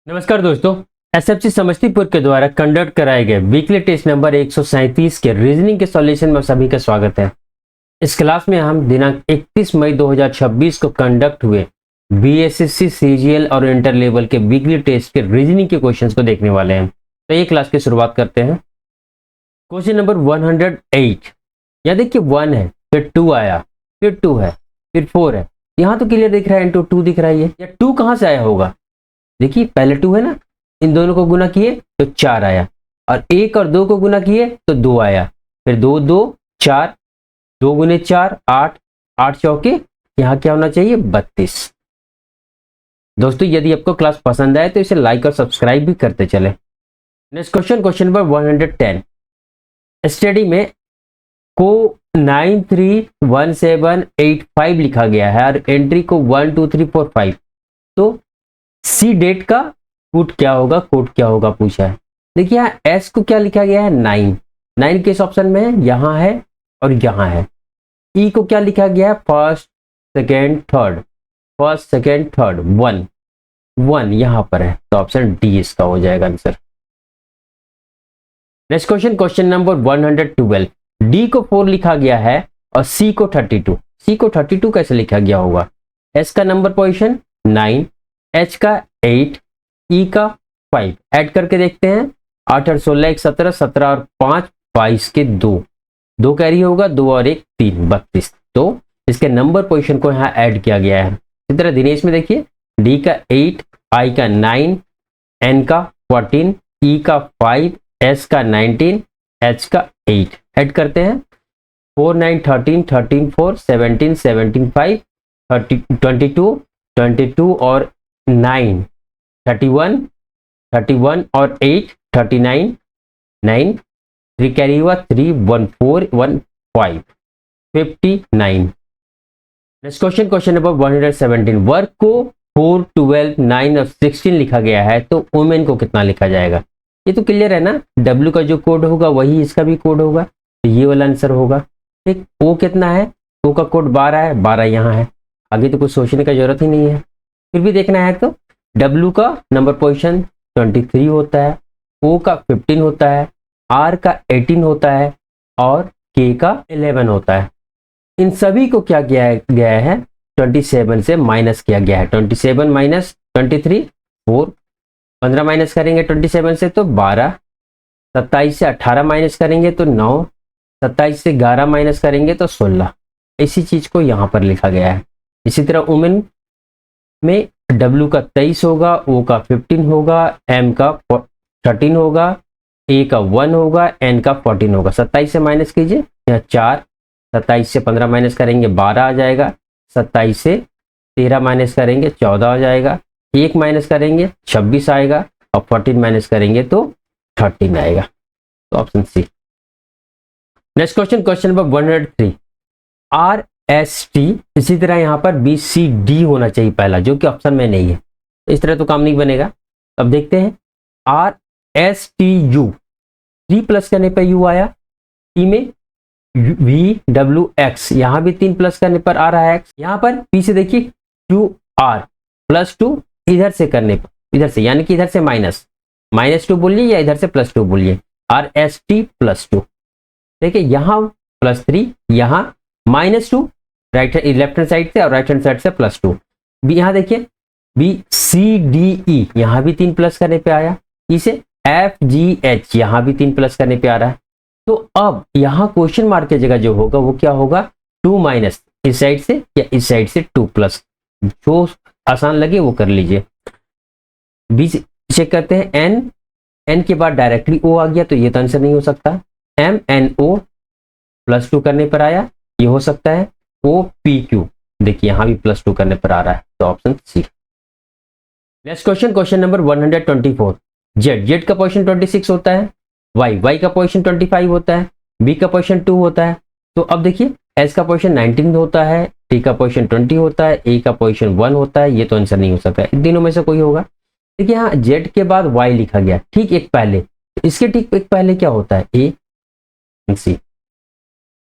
नमस्कार दोस्तों, एसएफसी समस्तीपुर के द्वारा कंडक्ट कराए गए वीकली टेस्ट नंबर 137 के रीजनिंग के सॉल्यूशन में सभी का स्वागत है। इस क्लास में हम दिनांक 31 मई 2026 को कंडक्ट हुए बीएसएससी, सीजीएल और इंटर लेवल के वीकली टेस्ट के रीजनिंग के क्वेश्चंस को देखने वाले हैं। तो ये क्लास की शुरुआत करते हैं। Question number 108। यहाँ देखिए 1 है, फिर 2 आया, फिर 2 है, फिर 4 है। यहाँ तो क्लियर दिख रहा है, इंटू 2 दिख रहा है। ये 2 कहाँ से आया होगा? देखिए पहले 2 है ना, इन दोनों को गुना किए तो 4 आया, और 1 और 2 को गुना किए तो 2 आया, फिर 2 2 4, 2 गुने 4 8, 8 चौके, यहाँ क्या होना चाहिए 32। दोस्तों यदि आपको क्लास पसंद आए तो इसे लाइक और सब्सक्राइब भी करते चले। Next question, question number 110। Study में को 931785 लिखा गया है और एंट्री को 1 2 3 4 5। तो सी डेट का कोड क्या होगा, पूछा है। देखिए यहाँ एस को क्या लिखा गया है 9 किस ऑप्शन में है, यहाँ है और यहाँ है। ई को क्या लिखा गया है फर्स्ट सेकेंड थर्ड, 1 यहाँ पर है, तो ऑप्शन डी इसका हो जाएगा answer. Next question, question number 112। D को 4 लिखा गया है और सी को 32। सी को 32 कैसे लिखा गया होगा? एस का नंबर पोजीशन 9, एच का 8, ई का 5। ऐड करके देखते हैं, 8 और 16 1 17, 17 और 5 22 के 2 कैरी होगा, 2 और 1 3 32। तो इसके नंबर पोजीशन को यहाँ ऐड किया गया है। इसी तरह दिनेश में देखिए डी का 8, आई का 9, एन का 14, ई का 5, एस का 19, एच का 8। ऐड करते हैं, 4 9 13, 13 4, 17 17 5, 30 22, 22 और 9 31, 31 और 8 39, 9 3 कैरी हुआ, 3 1 4 1 5 59। Next question, question number 117। Work को 4 12 9 और 16 लिखा गया है, तो वुमेन को कितना लिखा जाएगा? ये तो क्लियर है ना, डब्ल्यू का जो कोड होगा वही इसका भी कोड होगा, तो ये वाला आंसर होगा। ठीक, ओ कितना है? ओ का कोड 12 है, 12 यहाँ है, आगे तो कुछ सोचने का जरूरत ही नहीं है। फिर भी देखना है तो W का नंबर पोजीशन 23 होता है, O का 15 होता है, R का 18 होता है और K का 11 होता है। इन सभी को क्या किया गया है? 27 से माइनस किया गया है। 27 माइनस 23 4, 15 माइनस करेंगे 27 से तो 12, 27 से 18 माइनस करेंगे तो 9, 27 से 11 माइनस करेंगे तो 16। इसी चीज को यहाँ पर लिखा गया है। इसी तरह वुमेन में W का 23 होगा, O का 15 होगा, M का 13 होगा, A का 1 होगा, N का 14 होगा। 27 से माइनस कीजिए, यहाँ 4, 27 से 15 माइनस करेंगे 12 आ जाएगा, 27 से 13 माइनस करेंगे 14 आ जाएगा, 1 माइनस करेंगे 26 आएगा और 14 माइनस करेंगे तो 13 आएगा। तो option C. Next question, question number 103। R S T, इसी तरह यहाँ पर बी सी डी होना चाहिए पहला, जो कि ऑप्शन में नहीं है, तो इस तरह तो काम नहीं बनेगा। अब देखते हैं, are S T U, 3 plus करने पर यू आया, टी में वी डब्ल्यू एक्स, यहाँ भी 3 प्लस करने पर आ रहा है एक्स। यहाँ पर पी से देखिए क्यू आर +2, इधर से करने पर, इधर से यानी कि इधर से -2 बोलिए या इधर से +2 बोलिए, आर एस टी +2। देखिए यहाँ +3, यहाँ -2, राइट लेफ्ट हैंड साइड से और राइट हैंड साइड से +2। बी यहाँ देखिए बी सी डी ई, यहाँ भी 3 प्लस करने पे आया, इसे एफ जी एच, यहाँ भी 3 प्लस करने पे आ रहा है। तो अब यहाँ क्वेश्चन मार्क की जगह जो होगा वो क्या होगा? 2 माइनस इस साइड से या इस साइड से 2 प्लस, जो आसान लगे वो कर लीजिए। बी चेक करते हैं, एन के बाद डायरेक्टली ओ आ गया, तो ये तो आंसर नहीं हो सकता। एम एन ओ +2 करने पर आया, ये हो सकता है। ओ पी क्यू, देखिए यहां भी +2 करने पर आ रहा है, तो option C. Next question, question number 124। Z का पोजीशन 26 होता है, वाई का पोजीशन 25 होता है, बी का पोजीशन 2 होता है। तो अब देखिए एस का पोजीशन 19 होता है, टी का पोजीशन 20 होता है, ए का पोजीशन 1 होता है, ये तो आंसर नहीं हो सकता है, इन तीनों में से कोई होगा। देखिए यहाँ जेड के बाद वाई लिखा गया, ठीक एक पहले, इसके ठीक एक पहले क्या होता है? A C.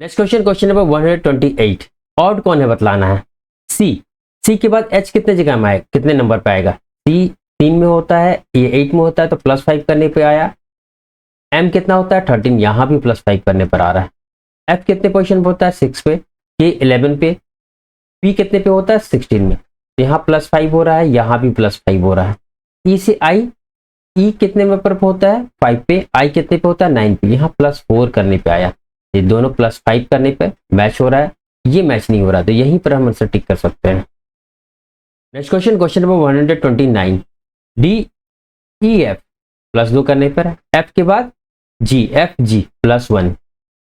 Next question, question number 128। Odd कौन है बतलाना है। सी के बाद एच कितने जगह में आएगा, कितने नंबर पे आएगा? सी 3 में होता है, ये 8 में होता है, तो +5 करने पे आया। m कितना होता है 13, यहाँ भी +5 करने पर आ रहा है। f कितने पोजीशन पे होता है 6 पे, k 11 पे, p कितने पे होता है 16 में, यहाँ +5 हो रहा है, यहाँ भी +5 हो रहा है। e से i, e कितने में पर होता है 5 पे, i कितने पे होता है 9 पे, यहाँ +4 करने पे आया। ये दोनों +5 करने पे मैच हो रहा है, ये मैच नहीं हो रहा, तो यहीं पर हम आंसर टिक कर सकते हैं। Next question, question number 129, D E F +2 करने पर f के बाद g, f g +1,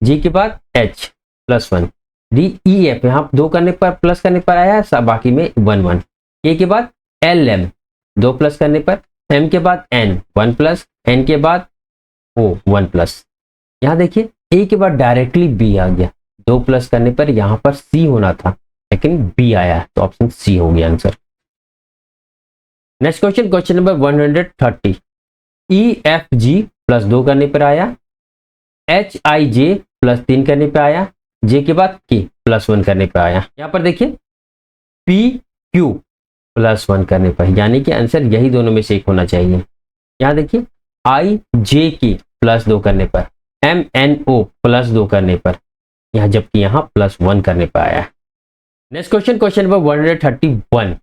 g के बाद h +1, डी ई एफ यहाँ 2 करने पर प्लस करने पर आया है, बाकी में 1 1, k के बाद l m 2 प्लस करने पर, m के बाद n 1 प्लस, n के बाद o 1 प्लस। यहाँ देखिए a के बाद डायरेक्टली b आ गया, 2 प्लस करने पर यहाँ पर c होना था लेकिन b आया है, तो ऑप्शन c हो गया answer. Next question, question number 130, E F G +2 करने पर आया, एच आई जे +3 करने पर आया, जे के बाद के +1 करने पर आया। यहाँ पर देखिए पी क्यू +1 करने पर, यानी कि आंसर यही दोनों में से एक होना चाहिए। यहाँ देखिए आई जे की +2 करने पर, एम एन ओ +2 करने पर, यहाँ जबकि यहाँ +1 करने पर आया। नेक्स्ट क्वेश्चन, क्वेश्चन नंबर 131,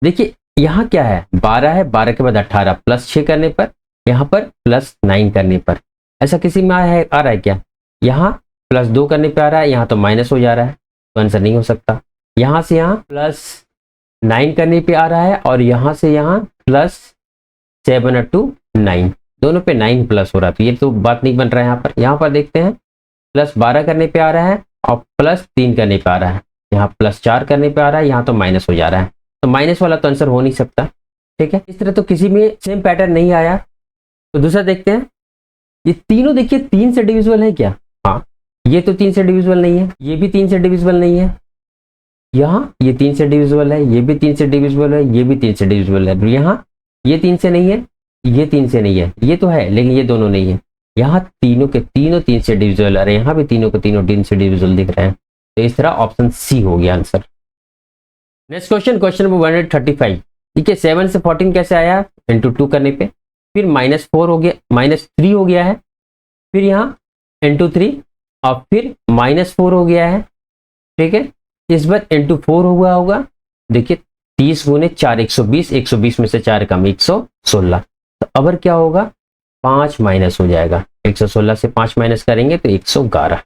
देखिए यहाँ क्या है 12 है, 12 के बाद 18 +6 करने पर, यहाँ पर +9 करने पर, ऐसा किसी में आ रहा है क्या? यहाँ +2 करने पे आ रहा है, यहाँ तो माइनस हो जा रहा है, तो आंसर नहीं हो सकता। यहाँ से यहाँ +9 करने पे आ रहा है और यहाँ से यहाँ +7 और 2 9, दोनों पे 9 प्लस हो रहा है, तो ये तो बात नहीं बन रहा है। यहाँ पर देखते हैं +12 करने पे आ रहा है और +3 करने पे आ रहा है, यहाँ +4 करने पे आ रहा है, यहाँ तो माइनस हो जा रहा है, तो माइनस वाला तो आंसर हो नहीं सकता। ठीक है, इस तरह तो किसी में सेम पैटर्न नहीं आया। तो दूसरा देखते हैं, ये तीनों देखिए 3 से डिविजिबल है क्या? हाँ, ये तो 3 से डिविजिबल नहीं है, ये भी 3 से डिविजिबल नहीं है, यहाँ ये 3 से डिविजिबल है, ये भी 3 से डिविजिबल है, ये भी 3 से डिविजिबल है, यहाँ ये 3 से नहीं है, ये 3 से नहीं है, ये तो है लेकिन ये दोनों नहीं है। यहाँ तीनों के तीनों 3 से डिविजिबल, अरे यहाँ भी तीनों के तीनों 3 से डिविजिबल दिख रहे हैं, तो इस तरह ऑप्शन सी हो गया answer. Next question, question number 135, ठीक है, 7 से 14 कैसे आया? इंटू 2 करने पे, फिर -4 हो गया, -3 हो गया है, फिर यहाँ इंटू 3 और फिर -4 हो गया है। ठीक है, इस बार इंटू 4 हुआ होगा, देखिए 30 गुने 4 120, 120 में से 4 कम 116, तो अब क्या होगा 5 माइनस हो जाएगा, 116 से 5 माइनस करेंगे तो 111।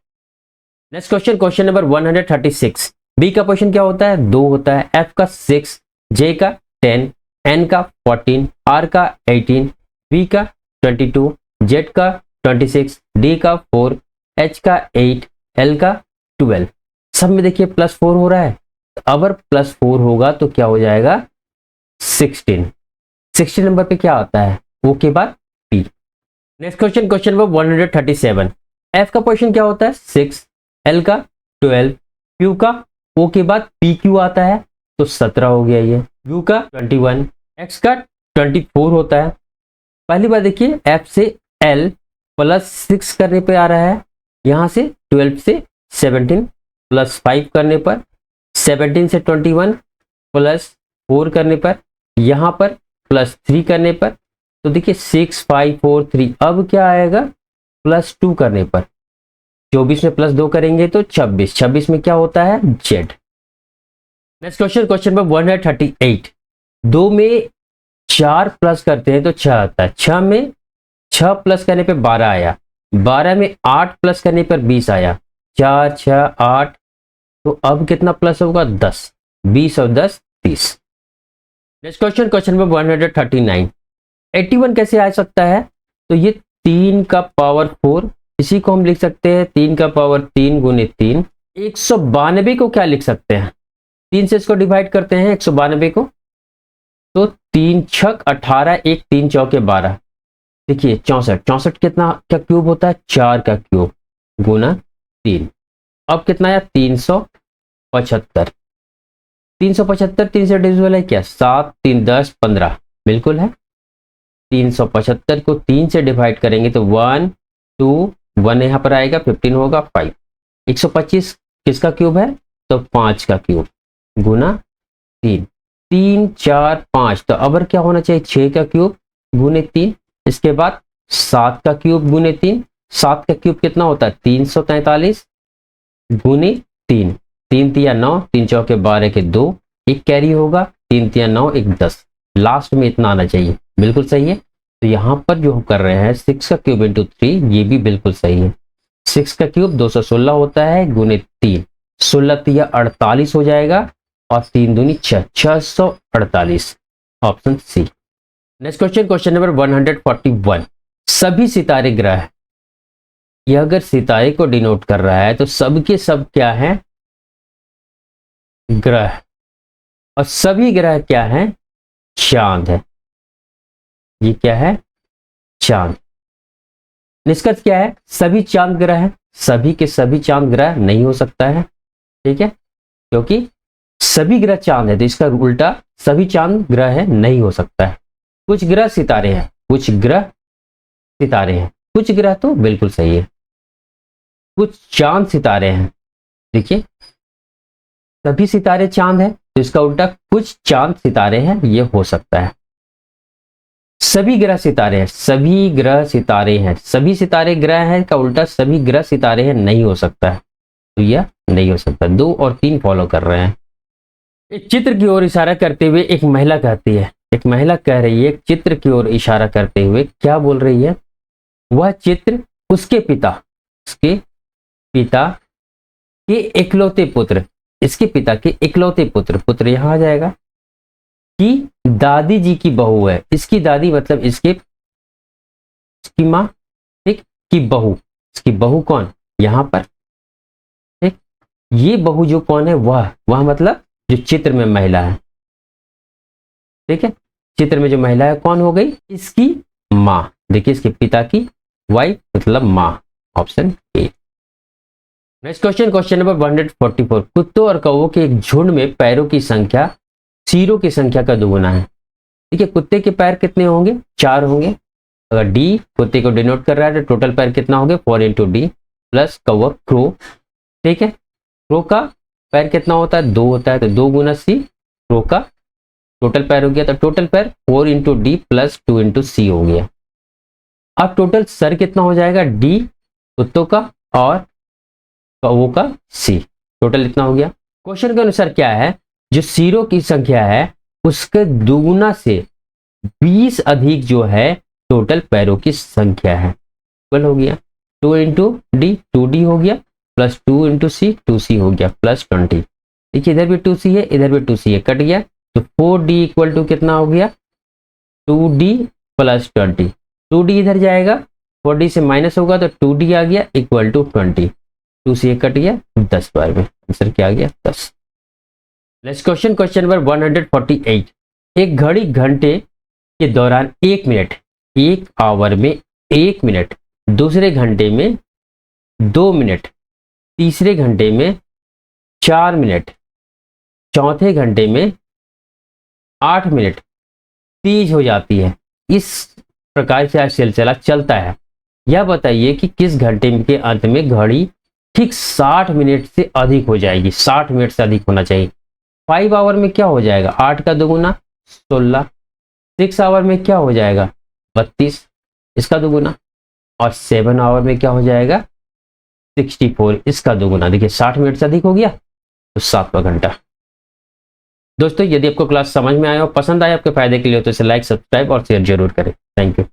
Next question, question number 136, B का पोजीशन क्या होता है? 2 होता है, एफ का 6, जे का 10, एन का 14, आर का 18, बी का 22, जेड का 26, डी का 4, एच का 8, एल का 12। सब में देखिए +4 हो रहा है, तो अगर +4 होगा तो क्या हो जाएगा 16। 16 नंबर पे क्या आता है? ओ के बाद P. Next question, question number 137, F का पोजीशन क्या होता है? 6, एल का 12, क्यू का ओ के बाद पी क्यू आता है तो 17 हो गया ये, यू का 21, एक्स का 24 होता है। पहली बार देखिए एफ से एल +6 करने पे आ रहा है, यहाँ से 12 से 17 +5 करने पर, 17 से 21 +4 करने पर, यहाँ पर +3 करने पर, तो देखिए 6 5 4 3, अब क्या आएगा +2 करने पर, 24 में +2 करेंगे तो 26, 26 में क्या होता है Z. Next question, question number 138, 2 में 4 प्लस करते हैं तो 6 आता है, 6 में 6 प्लस करने पे 12 आया, 12 में 8 प्लस करने पर 20 आया, 4 6 8, तो अब कितना प्लस होगा 10, 20 और 10 30। नेक्स्ट क्वेश्चन, क्वेश्चन नंबर 139, 81 कैसे आ सकता है? तो ये 3 का पावर 4, इसी को हम लिख सकते हैं 3 का पावर 3 गुने 3। 192 को क्या लिख सकते हैं? 3 से इसको डिवाइड करते हैं 192 को, तो 3 छक 18, 1 3 चौके 12, देखिए 64, 64 कितना क्या क्यूब होता है? 4 का क्यूब गुना 3, अब कितना आया 375। 375 3 से डिविजिबल है क्या? 7 3 10 15, बिल्कुल है। 375 को 3 से डिवाइड करेंगे तो 1 2 1 यहाँ पर आएगा, 15 होगा 5। 125 किसका क्यूब है? तो 5 का क्यूब गुना 3, 3 4 5, तो अब क्या होना चाहिए 6 का क्यूब गुने 3, इसके बाद 7 का क्यूब गुने 3, 7 का क्यूब कितना होता है 343 गुने 3, 3 तिया 9, 3 चौके 12 के 2, एक कैरी होगा, 3 तिया 9 एक 10, लास्ट में इतना आना चाहिए, बिल्कुल सही है। तो यहाँ पर जो हम कर रहे हैं 6 का क्यूब इंटू 3, ये भी बिल्कुल सही है। 6 का क्यूब 216 होता है गुने 3, 16 तिया 48 हो जाएगा और 3 दूनी 6, 648, option C. Next question, question number 141, सभी सितारे ग्रह, यह अगर सितारे को डिनोट कर रहा है तो सब के सब क्या है ग्रह, और सभी ग्रह क्या है चांद है, ये क्या है चांद। निष्कर्ष क्या है सभी चांद ग्रह है, सभी के सभी चांद ग्रह नहीं हो सकता है, ठीक है, क्योंकि सभी ग्रह चांद है तो इसका उल्टा सभी चांद ग्रह है नहीं हो सकता है। कुछ ग्रह सितारे हैं, कुछ ग्रह सितारे हैं, कुछ ग्रह तो बिल्कुल सही है, कुछ चांद सितारे हैं, देखिए सभी सितारे चांद है तो इसका उल्टा कुछ चांद सितारे हैं, ये हो सकता है। सभी ग्रह सितारे हैं, सभी ग्रह सितारे हैं, सभी सितारे ग्रह हैं का उल्टा सभी ग्रह सितारे हैं नहीं हो सकता है, तो यह नहीं हो सकता। 2 और 3 फॉलो कर रहे हैं। एक चित्र की ओर इशारा करते हुए एक महिला कहती है, एक महिला कह रही है चित्र की ओर इशारा करते हुए क्या बोल रही है, वह चित्र उसके पिता के इकलौते पुत्र, इसके पिता के इकलौते पुत्र, पुत्र यहां आ जाएगा, कि दादी जी की बहू है, इसकी दादी मतलब इसकी मां, ठीक, की बहू, इसकी बहू कौन यहां पर, ठीक, ये बहू जो कौन है वह मतलब जो चित्र में महिला है, ठीक है, चित्र में जो महिला है कौन हो गई इसकी मां, देखिए इसके पिता की वाइफ मतलब मां, option A. Next question, question number 144, कुत्तों और कौवों के एक झुंड में पैरों की संख्या सिरों की संख्या का दुगुना है, ठीक है, कुत्ते के पैर कितने होंगे 4 होंगे, अगर डी कुत्ते को डिनोट कर रहा है तो टोटल पैर कितना होंगे 4 इंटू डी प्लस कौवा क्रो, ठीक है, क्रो का पैर कितना होता है 2 होता है तो 2 गुना सी, क्रो का टोटल पैर हो गया तो टोटल पैर 4 इंटू डी प्लस 2 इंटू सी हो गया। अब टोटल सर कितना हो जाएगा डी कुत्तों का और कौवों का सी, टोटल इतना हो गया। क्वेश्चन के अनुसार क्या है जो सिरों की संख्या है उसके दुगुना से 20 अधिक जो है टोटल पैरों की संख्या है, कल हो गया 2 इंटू डी 2d हो गया प्लस 2 इंटू सी 2c हो गया प्लस 20, देखिए इधर भी 2c है इधर भी 2c है, कट गया तो 4d इक्वल टू कितना हो गया 2d प्लस 20, 2d इधर जाएगा 4d से माइनस होगा तो 2d आ गया इक्वल टू 20, 2c कट गया 10 बार में, आंसर क्या आ गया 10। नेक्स्ट क्वेश्चन, क्वेश्चन नंबर 148, एक घड़ी घंटे के दौरान 1 मिनट, 1 आवर में 1 मिनट, दूसरे घंटे में 2 मिनट, तीसरे घंटे में 4 मिनट, चौथे घंटे में 8 मिनट तेज हो जाती है, इस प्रकार से सिलसिला चलता है, यह बताइए कि किस घंटे के अंत में घड़ी ठीक 60 मिनट से अधिक हो जाएगी, 60 मिनट से अधिक होना चाहिए। 5 आवर में क्या हो जाएगा 8 का दुगुना 16, 6 आवर में क्या हो जाएगा 32 इसका दुगुना, और 7 आवर में क्या हो जाएगा 64 इसका दुगुना, देखिए 60 मिनट से अधिक हो गया तो 7वां घंटा। दोस्तों यदि आपको क्लास समझ में आया और पसंद आया आपके फायदे के लिए तो इसे लाइक सब्सक्राइब और शेयर जरूर करें। Thank you.